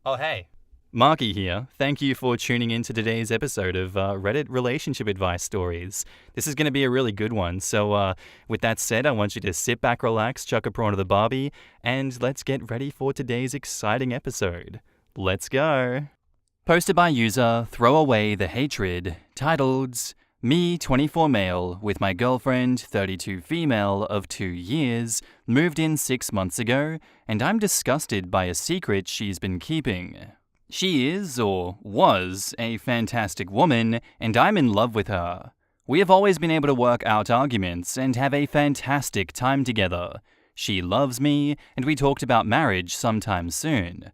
Oh, hey. Marky here. Thank you for tuning in to today's episode of Reddit Relationship Advice Stories. This is going to be a really good one. So, with that said, I want you to sit back, relax, chuck a prawn to the barbie, and let's get ready for today's exciting episode. Let's go. Posted by user Throw Away the Hatred, titled, Me, 24 male, with my girlfriend, 32 female, of 2 years, moved in 6 months ago, and I'm disgusted by a secret she's been keeping. She is, or was, a fantastic woman, and I'm in love with her. We have always been able to work out arguments and have a fantastic time together. She loves me, and we talked about marriage sometime soon.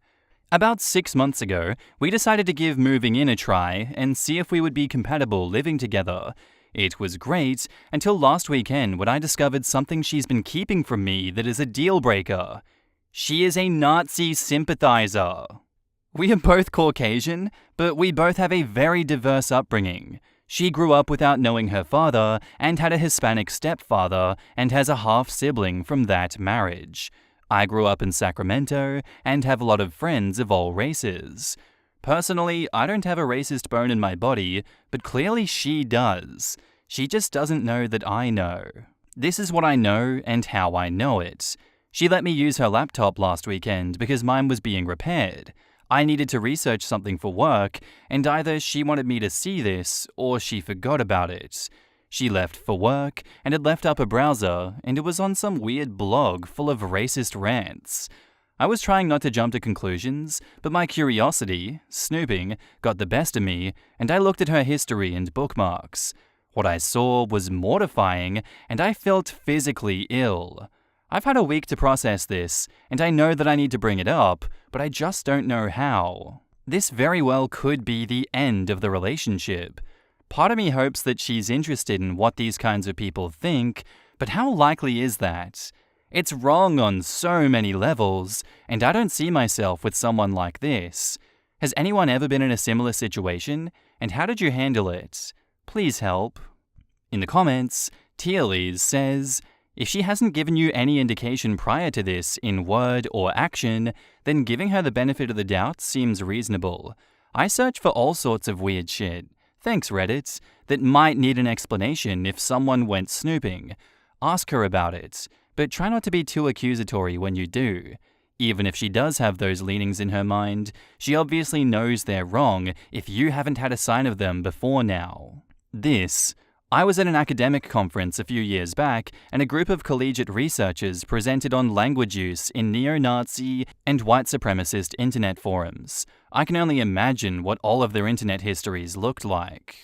About 6 months ago, we decided to give moving in a try and see if we would be compatible living together. It was great until last weekend when I discovered something she's been keeping from me that is a deal breaker. She is a Nazi sympathizer. We are both Caucasian, but we both have a very diverse upbringing. She grew up without knowing her father and had a Hispanic stepfather and has a half-sibling from that marriage. I grew up in Sacramento and have a lot of friends of all races. Personally, I don't have a racist bone in my body, but clearly she does. She just doesn't know that I know. This is what I know and how I know it. She let me use her laptop last weekend because mine was being repaired. I needed to research something for work, and either she wanted me to see this or she forgot about it. She left for work and had left up a browser, and it was on some weird blog full of racist rants. I was trying not to jump to conclusions, but my curiosity, snooping, got the best of me, and I looked at her history and bookmarks. What I saw was mortifying, and I felt physically ill. I've had a week to process this, and I know that I need to bring it up, but I just don't know how. This very well could be the end of the relationship. Part of me hopes that she's interested in what these kinds of people think, but how likely is that? It's wrong on so many levels, and I don't see myself with someone like this. Has anyone ever been in a similar situation, and how did you handle it? Please help. In the comments, Tealise says, if she hasn't given you any indication prior to this in word or action, then giving her the benefit of the doubt seems reasonable. I search for all sorts of weird shit. Thanks, Reddit, that might need an explanation if someone went snooping. Ask her about it, but try not to be too accusatory when you do. Even if she does have those leanings in her mind, she obviously knows they're wrong if you haven't had a sign of them before now. I was at an academic conference a few years back, and a group of collegiate researchers presented on language use in neo-Nazi and white supremacist internet forums. I can only imagine what all of their internet histories looked like.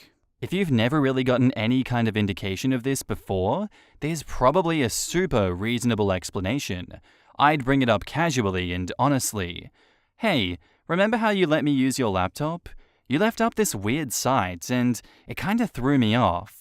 If you've never really gotten any kind of indication of this before, there's probably a super reasonable explanation. I'd bring it up casually and honestly. Hey, remember how you let me use your laptop? You left up this weird site, and it kinda threw me off.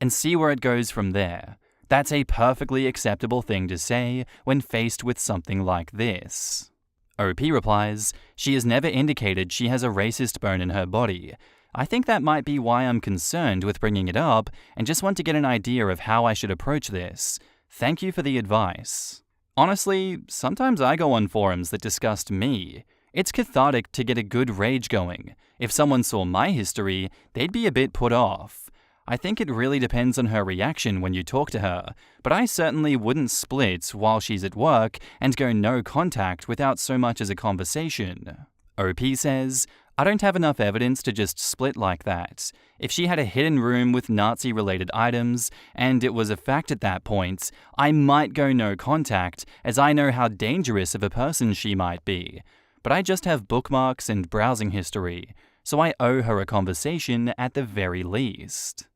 And see where it goes from there. That's a perfectly acceptable thing to say when faced with something like this. OP replies, she has never indicated she has a racist bone in her body. I think that might be why I'm concerned with bringing it up and just want to get an idea of how I should approach this. Thank you for the advice. Honestly, sometimes I go on forums that disgust me. It's cathartic to get a good rage going. If someone saw my history, they'd be a bit put off. I think it really depends on her reaction when you talk to her, but I certainly wouldn't split while she's at work and go no contact without so much as a conversation. OP says, I don't have enough evidence to just split like that. If she had a hidden room with Nazi-related items, and it was a fact at that point, I might go no contact, as I know how dangerous of a person she might be. But I just have bookmarks and browsing history, so I owe her a conversation at the very least.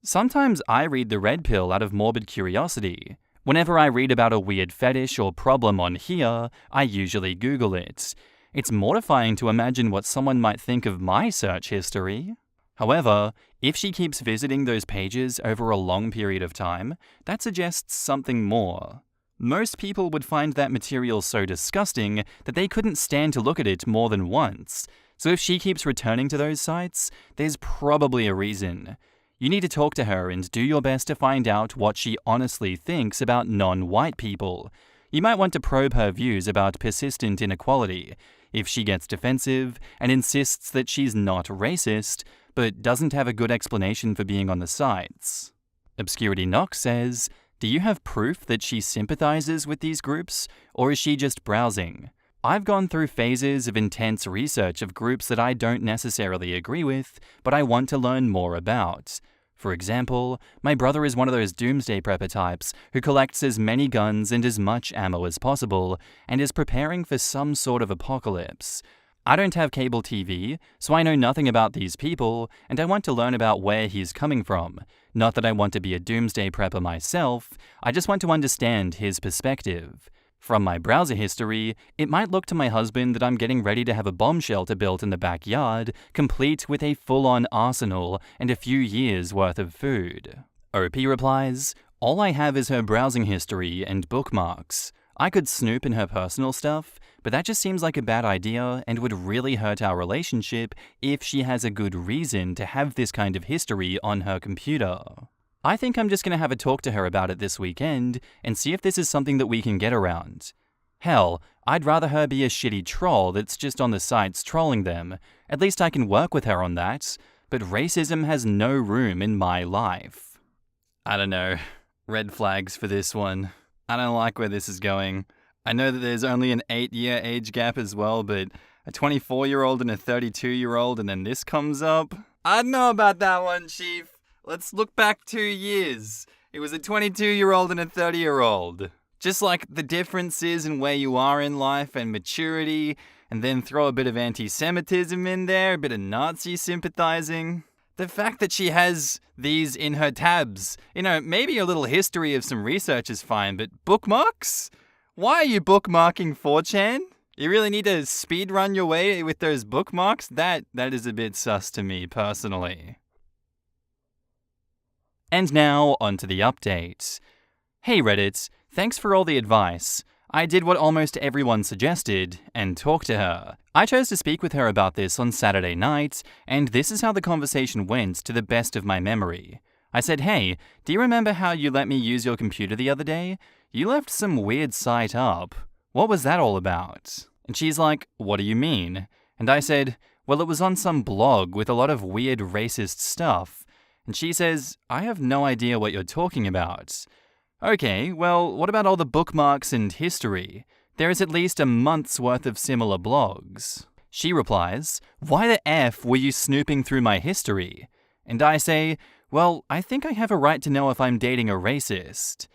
Sometimes I read the red pill out of morbid curiosity. Whenever I read about a weird fetish or problem on here, I usually Google it. It's mortifying to imagine what someone might think of my search history. However, if she keeps visiting those pages over a long period of time, that suggests something more. Most people would find that material so disgusting that they couldn't stand to look at it more than once. So if she keeps returning to those sites, there's probably a reason. You need to talk to her and do your best to find out what she honestly thinks about non-white people. You might want to probe her views about persistent inequality. if she gets defensive and insists that she's not racist, but doesn't have a good explanation for being on the sites. Obscurity Knox says, do you have proof that she sympathizes with these groups, or is she just browsing? I've gone through phases of intense research of groups that I don't necessarily agree with, but I want to learn more about. For example, my brother is one of those doomsday prepper types who collects as many guns and as much ammo as possible, and is preparing for some sort of apocalypse. I don't have cable TV, so I know nothing about these people, and I want to learn about where he's coming from. Not that I want to be a doomsday prepper myself, I just want to understand his perspective. From my browser history, it might look to my husband that I'm getting ready to have a bomb shelter built in the backyard, complete with a full-on arsenal and a few years' worth of food. OP replies, all I have is her browsing history and bookmarks. I could snoop in her personal stuff, but that just seems like a bad idea and would really hurt our relationship if she has a good reason to have this kind of history on her computer. I think I'm just going to have a talk to her about it this weekend and see if this is something that we can get around. Hell, I'd rather her be a shitty troll that's just on the sites trolling them. At least I can work with her on that. But racism has no room in my life. I don't know. Red flags for this one. I don't like where this is going. I know that there's only an 8-year age gap as well, but a 24-year-old and a 32-year-old and then this comes up? I don't know about that one, Chief. Let's look back 2 years. It was a 22-year-old and a 30-year-old. Just like the differences in where you are in life and maturity, and then throw a bit of anti-Semitism in there, a bit of Nazi sympathizing. The fact that she has these in her tabs, maybe a little history of some research is fine, but bookmarks? Why are you bookmarking 4chan? You really need to speedrun your way with those bookmarks? That is a bit sus to me, personally. And now, onto the update. Hey Reddit, thanks for all the advice. I did what almost everyone suggested, and talked to her. I chose to speak with her about this on Saturday night, and this is how the conversation went to the best of my memory. I said, hey, do you remember how you let me use your computer the other day? You left some weird site up. What was that all about? And she's like, what do you mean? And I said, well, it was on some blog with a lot of weird racist stuff. And she says, I have no idea what you're talking about. Okay, well, what about all the bookmarks and history? There is at least a month's worth of similar blogs. She replies, why the F were you snooping through my history? And I say, well, I think I have a right to know if I'm dating a racist.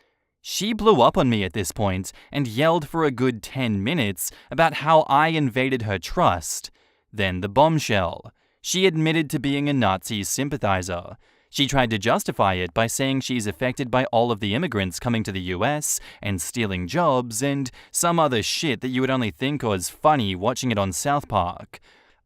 She blew up on me at this point and yelled for a good 10 minutes about how I invaded her trust. Then the bombshell. She admitted to being a Nazi sympathizer. She tried to justify it by saying she's affected by all of the immigrants coming to the US and stealing jobs and some other shit that you would only think was funny watching it on South Park.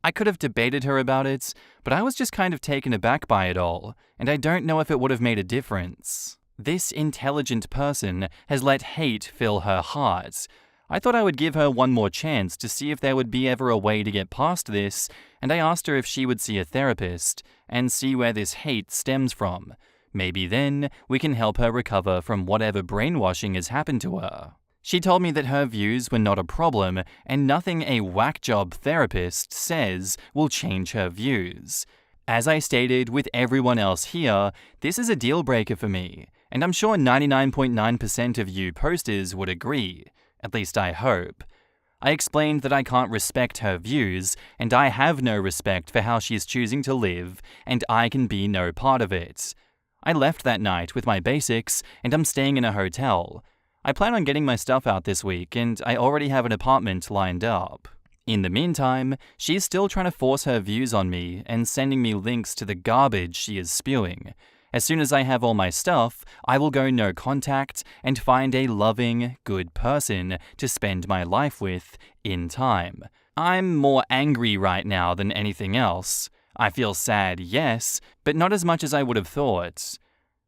I could have debated her about it, but I was just kind of taken aback by it all, and I don't know if it would have made a difference. This intelligent person has let hate fill her heart. I thought I would give her one more chance to see if there would be ever a way to get past this, and I asked her if she would see a therapist and see where this hate stems from. Maybe then we can help her recover from whatever brainwashing has happened to her. She told me that her views were not a problem and nothing a whack job therapist says will change her views. As I stated with everyone else here, this is a deal breaker for me, and I'm sure 99.9% of you posters would agree. At least I hope. I explained that I can't respect her views, and I have no respect for how she's choosing to live, and I can be no part of it. I left that night with my basics, and I'm staying in a hotel. I plan on getting my stuff out this week, and I already have an apartment lined up. In the meantime, she's still trying to force her views on me and sending me links to the garbage she is spewing. As soon as I have all my stuff, I will go no contact and find a loving, good person to spend my life with in time. I'm more angry right now than anything else. I feel sad, yes, but not as much as I would have thought.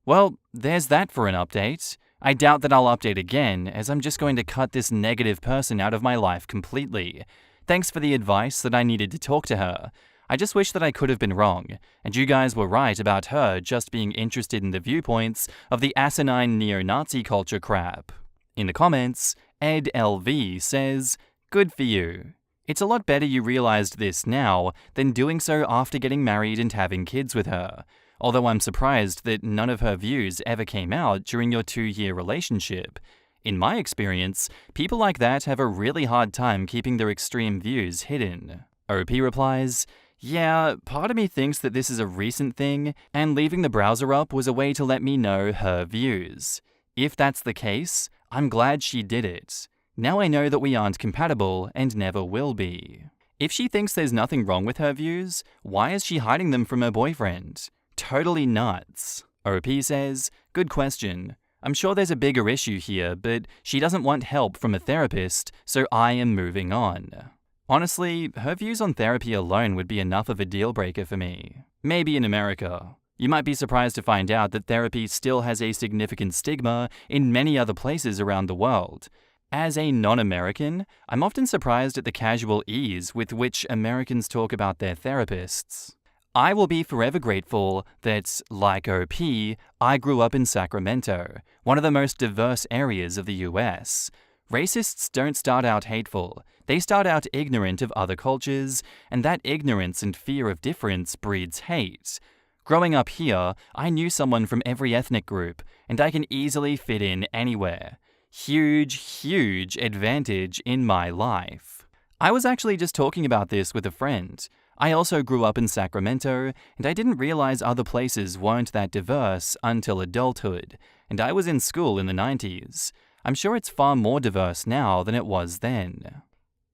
Well, there's that for an update. I doubt that I'll update again, as I'm just going to cut this negative person out of my life completely. Thanks for the advice that I needed to talk to her. I just wish that I could have been wrong, and you guys were right about her just being interested in the viewpoints of the asinine neo-Nazi culture crap. In the comments, Ed LV says, good for you. It's a lot better you realized this now than doing so after getting married and having kids with her. Although I'm surprised that none of her views ever came out during your 2-year relationship. In my experience, people like that have a really hard time keeping their extreme views hidden. OP replies, "Yeah, part of me thinks that this is a recent thing, and leaving the browser up was a way to let me know her views. If that's the case, I'm glad she did it. Now I know that we aren't compatible and never will be." If she thinks there's nothing wrong with her views, why is she hiding them from her boyfriend? Totally nuts. OP says, "Good question. I'm sure there's a bigger issue here, but she doesn't want help from a therapist, so I am moving on." Honestly, her views on therapy alone would be enough of a deal breaker for me. Maybe in America. You might be surprised to find out that therapy still has a significant stigma in many other places around the world. As a non-American, I'm often surprised at the casual ease with which Americans talk about their therapists. I will be forever grateful that, like OP, I grew up in Sacramento, one of the most diverse areas of the US. Racists don't start out hateful. They start out ignorant of other cultures, and that ignorance and fear of difference breeds hate. Growing up here, I knew someone from every ethnic group, and I can easily fit in anywhere. Huge advantage in my life. I was actually just talking about this with a friend. I also grew up in Sacramento, and I didn't realize other places weren't that diverse until adulthood, and I was in school in the 90s. I'm sure it's far more diverse now than it was then.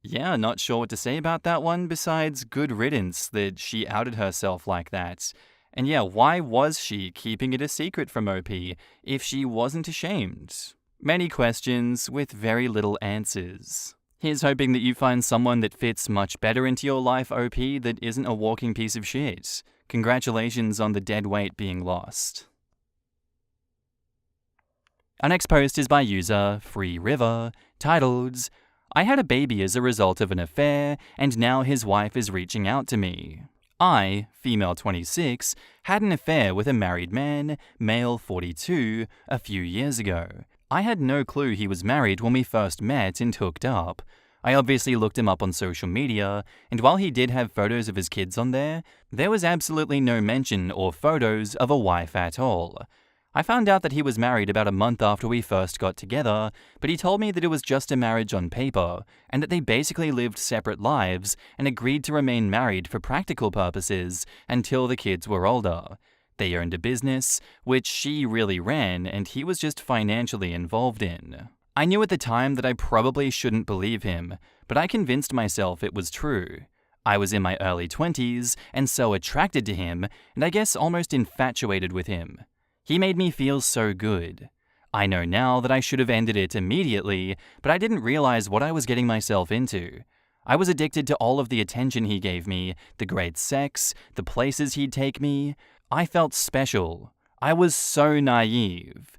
Yeah, not sure what to say about that one besides good riddance that she outed herself like that. And yeah, why was she keeping it a secret from OP if she wasn't ashamed? Many questions with very little answers. Here's hoping that you find someone that fits much better into your life, OP, that isn't a walking piece of shit. Congratulations on the dead weight being lost. Our next post is by user Free River, titled, "I had a baby as a result of an affair, and now his wife is reaching out to me. I, female 26, had an affair with a married man, male 42, a few years ago. I had no clue he was married when we first met and hooked up. I obviously looked him up on social media, and while he did have photos of his kids on there was absolutely no mention or photos of a wife at all. I found out that he was married about a month after we first got together, but he told me that it was just a marriage on paper, and that they basically lived separate lives and agreed to remain married for practical purposes until the kids were older. They owned a business, which she really ran, and he was just financially involved in. I knew at the time that I probably shouldn't believe him, but I convinced myself it was true. I was in my early 20s, and so attracted to him, and I guess almost infatuated with him. He made me feel so good. I know now that I should have ended it immediately, but I didn't realize what I was getting myself into. I was addicted to all of the attention he gave me, the great sex, the places he'd take me. I felt special. I was so naive.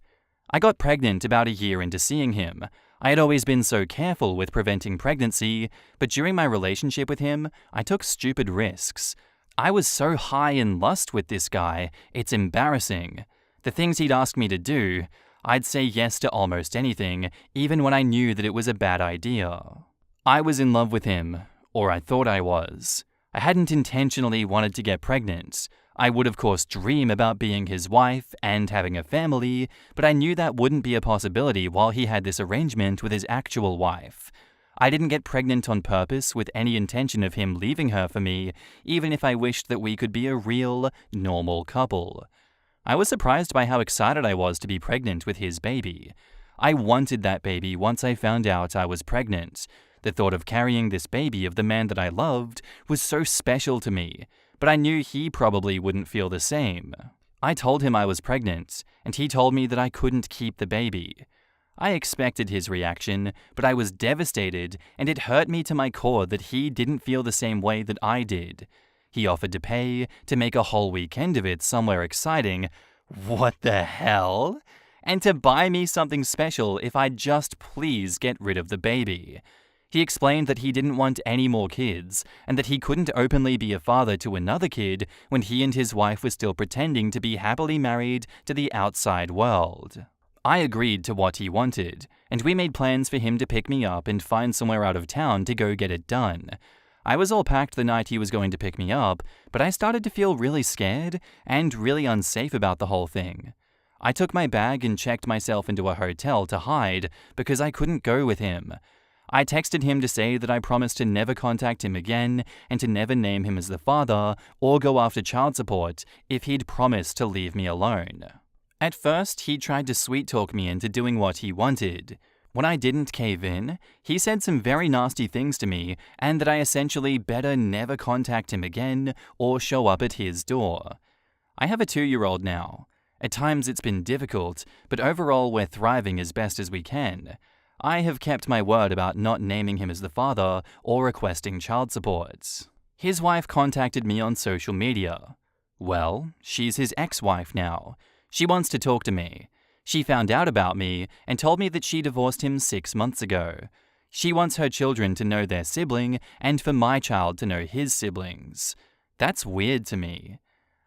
I got pregnant about a year into seeing him. I had always been so careful with preventing pregnancy, but during my relationship with him, I took stupid risks. I was so high in lust with this guy, it's embarrassing. The things he'd ask me to do, I'd say yes to almost anything, even when I knew that it was a bad idea. I was in love with him, or I thought I was. I hadn't intentionally wanted to get pregnant. I would of course dream about being his wife and having a family, but I knew that wouldn't be a possibility while he had this arrangement with his actual wife. I didn't get pregnant on purpose with any intention of him leaving her for me, even if I wished that we could be a real, normal couple. I was surprised by how excited I was to be pregnant with his baby. I wanted that baby once I found out I was pregnant. The thought of carrying this baby of the man that I loved was so special to me, but I knew he probably wouldn't feel the same. I told him I was pregnant, and he told me that I couldn't keep the baby. I expected his reaction, but I was devastated, and it hurt me to my core that he didn't feel the same way that I did. He offered to pay to make a whole weekend of it somewhere exciting. What the hell? And to buy me something special if I'd just please get rid of the baby. He explained that he didn't want any more kids, and that he couldn't openly be a father to another kid when he and his wife were still pretending to be happily married to the outside world. I agreed to what he wanted, and we made plans for him to pick me up and find somewhere out of town to go get it done. I was all packed the night he was going to pick me up, but I started to feel really scared and really unsafe about the whole thing. I took my bag and checked myself into a hotel to hide because I couldn't go with him. I texted him to say that I promised to never contact him again and to never name him as the father or go after child support if he'd promised to leave me alone. At first, he tried to sweet-talk me into doing what he wanted. When I didn't cave in, he said some very nasty things to me and that I essentially better never contact him again or show up at his door. I have a 2-year-old now. At times it's been difficult, but overall we're thriving as best as we can. I have kept my word about not naming him as the father or requesting child support. His wife contacted me on social media. Well, she's his ex-wife now. She wants to talk to me. She found out about me and told me that she divorced him 6 months ago. She wants her children to know their sibling and for my child to know his siblings. That's weird to me.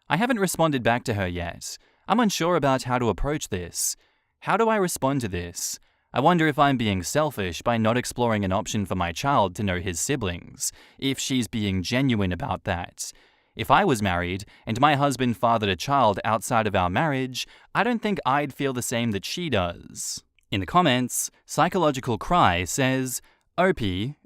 I haven't responded back to her yet. I'm unsure about how to approach this. How do I respond to this? I wonder if I'm being selfish by not exploring an option for my child to know his siblings, if she's being genuine about that. If I was married and my husband fathered a child outside of our marriage, I don't think I'd feel the same that she does. In the comments, Psychological Cry says, OP,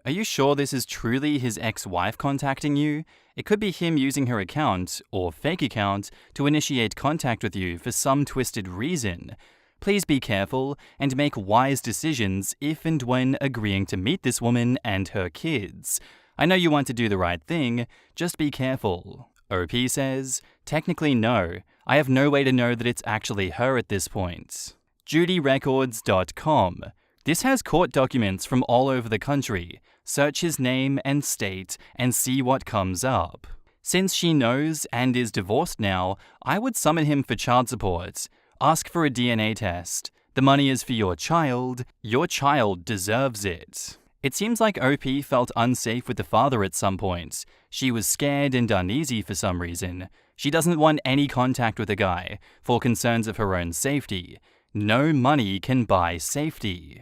are you sure this is truly his ex-wife contacting you? It could be him using her account, or fake account, to initiate contact with you for some twisted reason. Please be careful and make wise decisions if and when agreeing to meet this woman and her kids. I know you want to do the right thing, just be careful. OP says, technically no. I have no way to know that it's actually her at this point. JudyRecords.com. This has court documents from all over the country. Search his name and state and see what comes up. Since she knows and is divorced now, I would summon him for child support. Ask for a DNA test. The money is for your child. Your child deserves it. It seems like OP felt unsafe with the father at some point. She was scared and uneasy for some reason. She doesn't want any contact with the guy, for concerns of her own safety. No money can buy safety.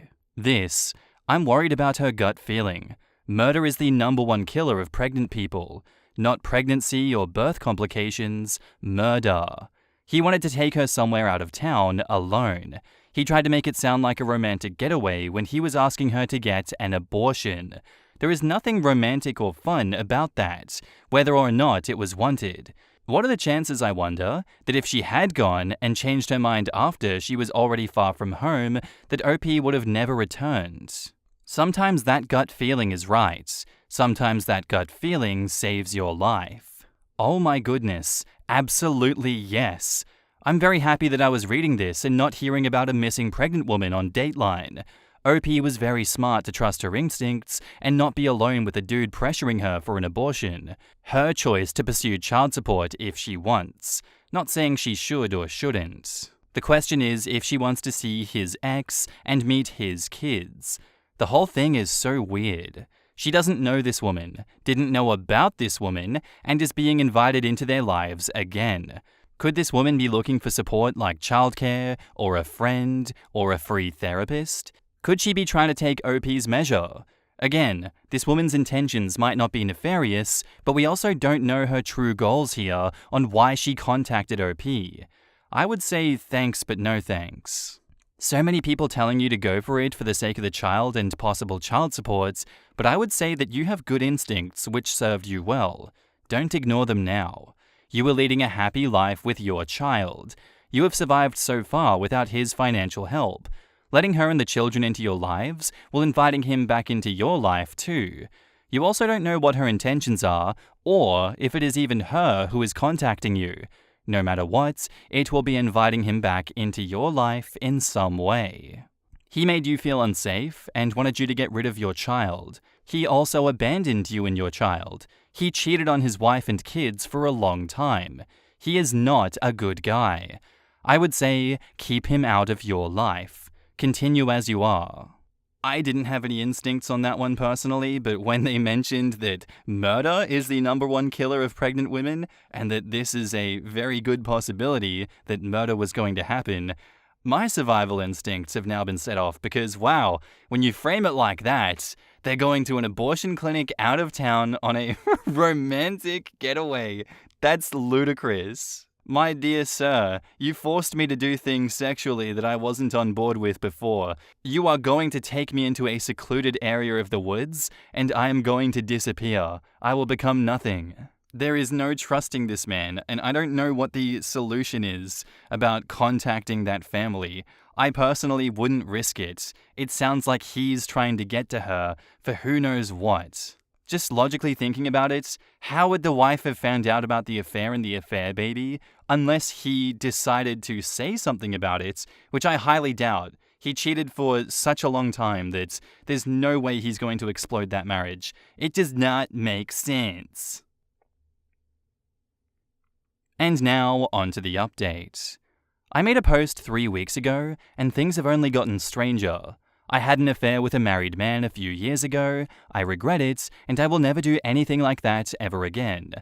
I'm worried about her gut feeling. Murder is the #1 killer of pregnant people. Not pregnancy or birth complications, murder. He wanted to take her somewhere out of town alone. He tried to make it sound like a romantic getaway when he was asking her to get an abortion. There is nothing romantic or fun about that, whether or not it was wanted. What are the chances, I wonder, that if she had gone and changed her mind after she was already far from home, that OP would have never returned? Sometimes that gut feeling is right. Sometimes that gut feeling saves your life. Oh my goodness, absolutely yes. I'm very happy that I was reading this and not hearing about a missing pregnant woman on Dateline. OP was very smart to trust her instincts and not be alone with a dude pressuring her for an abortion. Her choice to pursue child support if she wants. Not saying she should or shouldn't. The question is if she wants to see his ex and meet his kids. The whole thing is so weird. She doesn't know this woman, didn't know about this woman, and is being invited into their lives again. Could this woman be looking for support like childcare, or a friend, or a free therapist? Could she be trying to take OP's measure? Again, this woman's intentions might not be nefarious, but we also don't know her true goals here on why she contacted OP. I would say thanks but no thanks. So many people telling you to go for it for the sake of the child and possible child support, but I would say that you have good instincts which served you well. Don't ignore them now. You were leading a happy life with your child. You have survived so far without his financial help. Letting her and the children into your lives while inviting him back into your life too. You also don't know what her intentions are, or if it is even her who is contacting you. No matter what, it will be inviting him back into your life in some way. He made you feel unsafe and wanted you to get rid of your child. He also abandoned you and your child. He cheated on his wife and kids for a long time. He is not a good guy. I would say keep him out of your life. Continue as you are. I didn't have any instincts on that one personally, but when they mentioned that murder is the #1 killer of pregnant women, and that this is a very good possibility that murder was going to happen, My survival instincts have now been set off because, wow, when you frame it like that, they're going to an abortion clinic out of town on a romantic getaway. That's ludicrous. My dear sir, you forced me to do things sexually that I wasn't on board with before. You are going to take me into a secluded area of the woods, and I am going to disappear. I will become nothing. There is no trusting this man, and I don't know what the solution is about contacting that family. I personally wouldn't risk it. It sounds like he's trying to get to her for who knows what. Just logically thinking about it, how would the wife have found out about the affair and the affair baby unless he decided to say something about it, which I highly doubt. He cheated for such a long time that there's no way he's going to explode that marriage. It does not make sense. And now, on to the update. I made a post 3 weeks ago, and things have only gotten stranger. I had an affair with a married man a few years ago, I regret it, and I will never do anything like that ever again.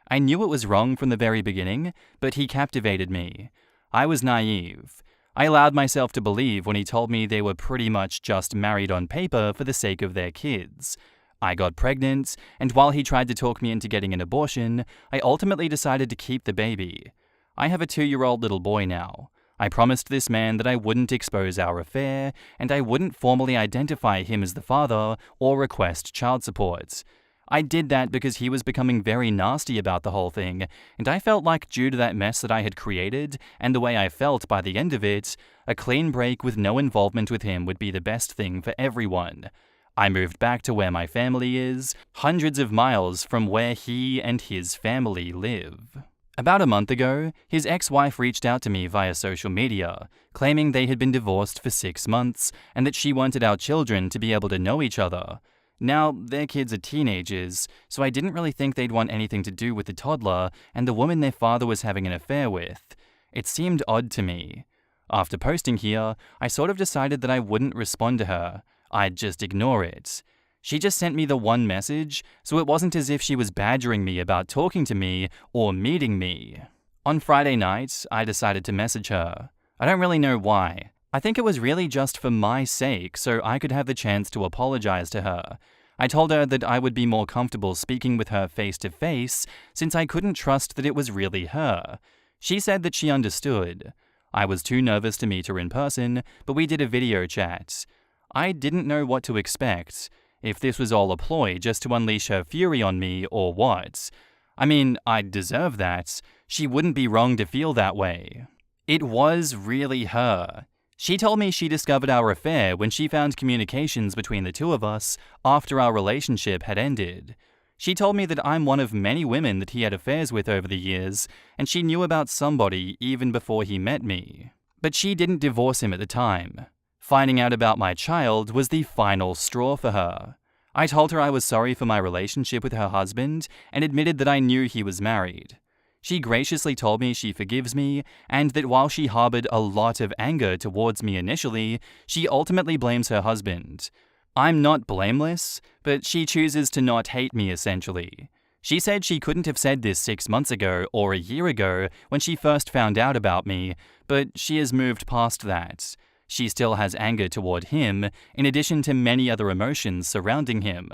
I knew it was wrong from the very beginning, but he captivated me. I was naive. I allowed myself to believe when he told me they were pretty much just married on paper for the sake of their kids. I got pregnant, and while he tried to talk me into getting an abortion, I ultimately decided to keep the baby. I have a 2-year-old little boy now. I promised this man that I wouldn't expose our affair, and I wouldn't formally identify him as the father or request child support. I did that because he was becoming very nasty about the whole thing, and I felt like due to that mess that I had created, and the way I felt by the end of it, a clean break with no involvement with him would be the best thing for everyone. I moved back to where my family is, hundreds of miles from where he and his family live. About a month ago, his ex-wife reached out to me via social media, claiming they had been divorced for 6 months and that she wanted our children to be able to know each other. Now, their kids are teenagers, so I didn't really think they'd want anything to do with the toddler and the woman their father was having an affair with. It seemed odd to me. After posting here, I sort of decided that I wouldn't respond to her. I'd just ignore it. She just sent me the one message, so it wasn't as if she was badgering me about talking to me or meeting me. On Friday night, I decided to message her. I don't really know why. I think it was really just for my sake, so I could have the chance to apologize to her. I told her that I would be more comfortable speaking with her face to face, since I couldn't trust that it was really her. She said that she understood. I was too nervous to meet her in person, but we did a video chat. I didn't know what to expect, if this was all a ploy just to unleash her fury on me or what. I mean, I deserve that. She wouldn't be wrong to feel that way. It was really her. She told me she discovered our affair when she found communications between the two of us after our relationship had ended. She told me that I'm one of many women that he had affairs with over the years, and she knew about somebody even before he met me. But she didn't divorce him at the time. Finding out about my child was the final straw for her. I told her I was sorry for my relationship with her husband and admitted that I knew he was married. She graciously told me she forgives me and that while she harbored a lot of anger towards me initially, she ultimately blames her husband. I'm not blameless, but she chooses to not hate me essentially. She said she couldn't have said this 6 months ago or a year ago when she first found out about me, but she has moved past that. She still has anger toward him, in addition to many other emotions surrounding him.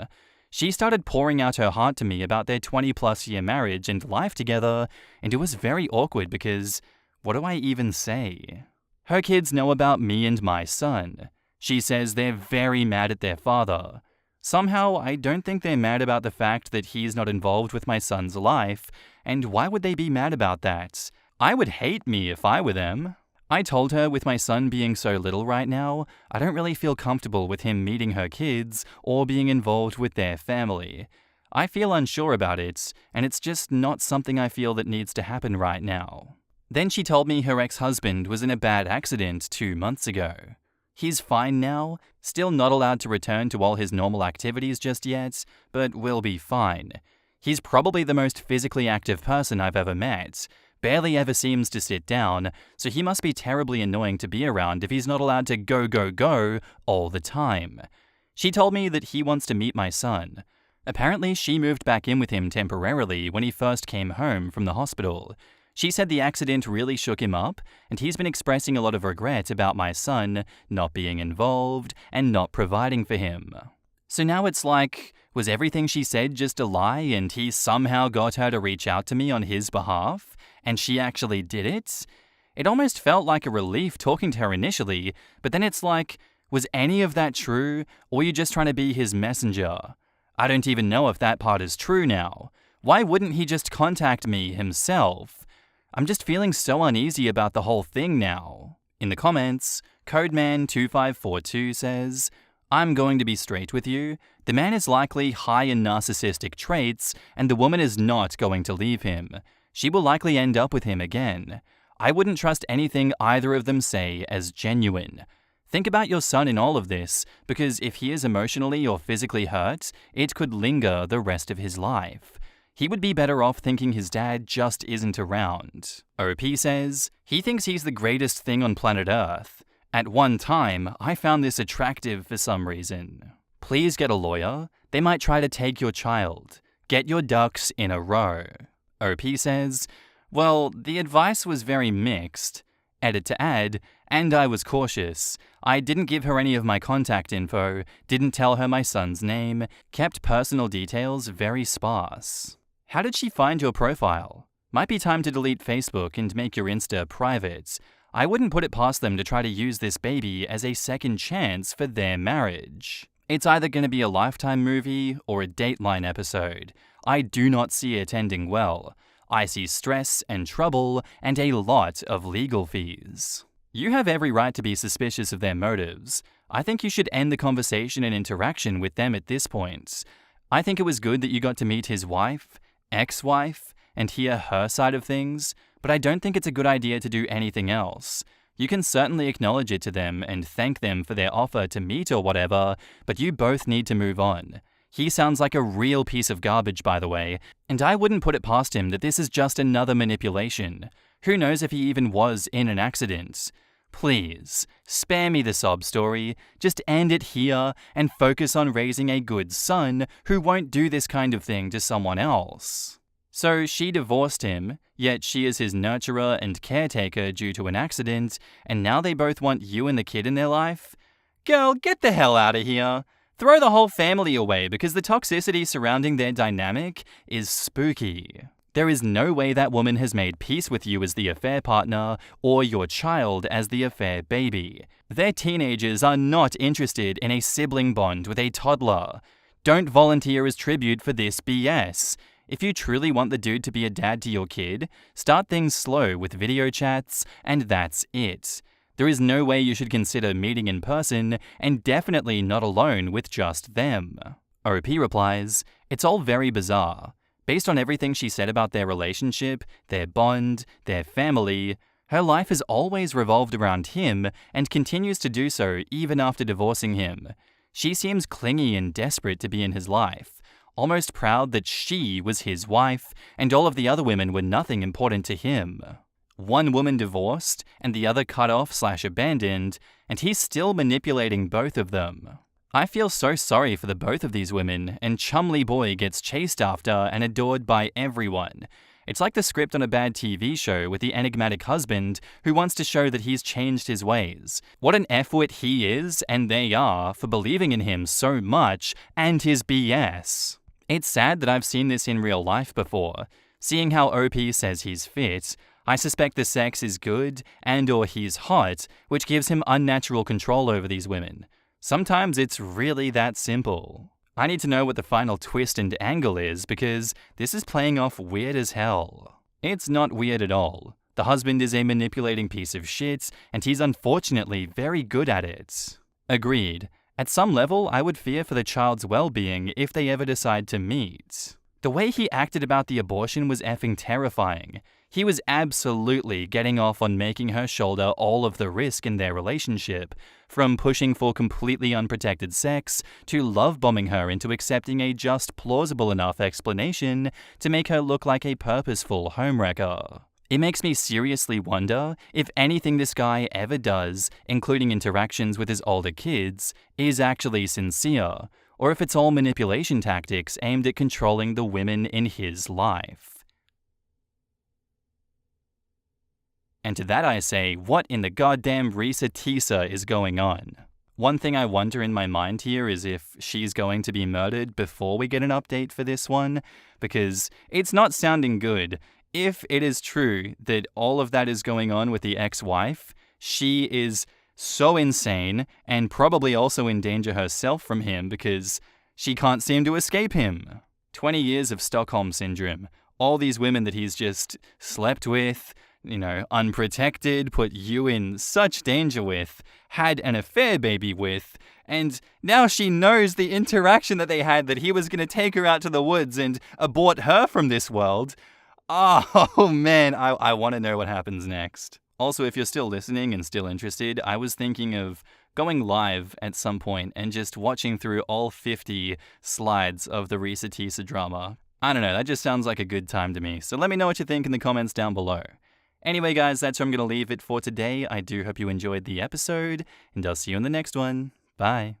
She started pouring out her heart to me about their 20-plus year marriage and life together, and it was very awkward because, what do I even say? Her kids know about me and my son. She says they're very mad at their father. Somehow, I don't think they're mad about the fact that he's not involved with my son's life, and why would they be mad about that? I would hate me if I were them. I told her with my son being so little right now, I don't really feel comfortable with him meeting her kids or being involved with their family. I feel unsure about it, and it's just not something I feel that needs to happen right now. Then she told me her ex-husband was in a bad accident 2 months ago. He's fine now, still not allowed to return to all his normal activities just yet, but will be fine. He's probably the most physically active person I've ever met. Barely ever seems to sit down, so he must be terribly annoying to be around if he's not allowed to go all the time. She told me that he wants to meet my son. Apparently, she moved back in with him temporarily when he first came home from the hospital. She said the accident really shook him up, and he's been expressing a lot of regret about my son not being involved and not providing for him. So now it's like, was everything she said just a lie and he somehow got her to reach out to me on his behalf, and she actually did it? It almost felt like a relief talking to her initially, but then it's like, was any of that true, or were you just trying to be his messenger? I don't even know if that part is true now. Why wouldn't he just contact me himself? I'm just feeling so uneasy about the whole thing now. In the comments, Codeman2542 says, I'm going to be straight with you. The man is likely high in narcissistic traits, and the woman is not going to leave him. She will likely end up with him again. I wouldn't trust anything either of them say as genuine. Think about your son in all of this, because if he is emotionally or physically hurt, it could linger the rest of his life. He would be better off thinking his dad just isn't around. OP says, he thinks he's the greatest thing on planet Earth. At one time, I found this attractive for some reason. Please get a lawyer. They might try to take your child. Get your ducks in a row. OP says, well, the advice was very mixed. Edit to add, and I was cautious. I didn't give her any of my contact info, didn't tell her my son's name, kept personal details very sparse. How did she find your profile? Might be time to delete Facebook and make your Insta private. I wouldn't put it past them to try to use this baby as a second chance for their marriage. It's either going to be a Lifetime movie or a Dateline episode. I do not see it ending well. I see stress and trouble and a lot of legal fees. You have every right to be suspicious of their motives. I think you should end the conversation and interaction with them at this point. I think it was good that you got to meet his wife, ex-wife, and hear her side of things, but I don't think it's a good idea to do anything else. You can certainly acknowledge it to them and thank them for their offer to meet or whatever, but you both need to move on. He sounds like a real piece of garbage, by the way, and I wouldn't put it past him that this is just another manipulation. Who knows if he even was in an accident? Please, spare me the sob story, just end it here and focus on raising a good son who won't do this kind of thing to someone else. So she divorced him, yet she is his nurturer and caretaker due to an accident, and now they both want you and the kid in their life? Girl, get the hell out of here. Throw the whole family away because the toxicity surrounding their dynamic is spooky. There is no way that woman has made peace with you as the affair partner or your child as the affair baby. Their teenagers are not interested in a sibling bond with a toddler. Don't volunteer as tribute for this BS. If you truly want the dude to be a dad to your kid, start things slow with video chats, and that's it. There is no way you should consider meeting in person, and definitely not alone with just them. OP replies, it's all very bizarre. Based on everything she said about their relationship, their bond, their family, her life has always revolved around him and continues to do so even after divorcing him. She seems clingy and desperate to be in his life, almost proud that she was his wife and all of the other women were nothing important to him. One woman divorced and the other cut off/abandoned, and he's still manipulating both of them. I feel so sorry for the both of these women, and Chumley Boy gets chased after and adored by everyone. It's like the script on a bad TV show with the enigmatic husband who wants to show that he's changed his ways. What an F-wit he is, and they are, for believing in him so much, and his BS. It's sad that I've seen this in real life before. Seeing how OP says he's fit, I suspect the sex is good and or he's hot, which gives him unnatural control over these women. Sometimes it's really that simple. I need to know what the final twist and angle is because this is playing off weird as hell. It's not weird at all. The husband is a manipulating piece of shit, and he's unfortunately very good at it. Agreed. At some level, I would fear for the child's well-being if they ever decide to meet. The way he acted about the abortion was effing terrifying. He was absolutely getting off on making her shoulder all of the risk in their relationship, from pushing for completely unprotected sex to love-bombing her into accepting a just plausible enough explanation to make her look like a purposeful homewrecker. It makes me seriously wonder if anything this guy ever does, including interactions with his older kids, is actually sincere, or if it's all manipulation tactics aimed at controlling the women in his life. And to that I say, what in the goddamn Risa Tisa is going on? One thing I wonder in my mind here is if she's going to be murdered before we get an update for this one, because it's not sounding good. If it is true that all of that is going on with the ex-wife, she is so insane and probably also in danger herself from him because she can't seem to escape him. 20 years of Stockholm Syndrome. All these women that he's just slept with, unprotected, put you in such danger with, had an affair baby with, and now she knows the interaction that they had, that he was going to take her out to the woods and abort her from this world. Oh man, I want to know what happens next. Also, if you're still listening and still interested, I was thinking of going live at some point and just watching through all 50 slides of the Risa Tisa drama. I don't know, that just sounds like a good time to me. So let me know what you think in the comments down below. Anyway, guys, that's where I'm going to leave it for today. I do hope you enjoyed the episode, and I'll see you in the next one. Bye.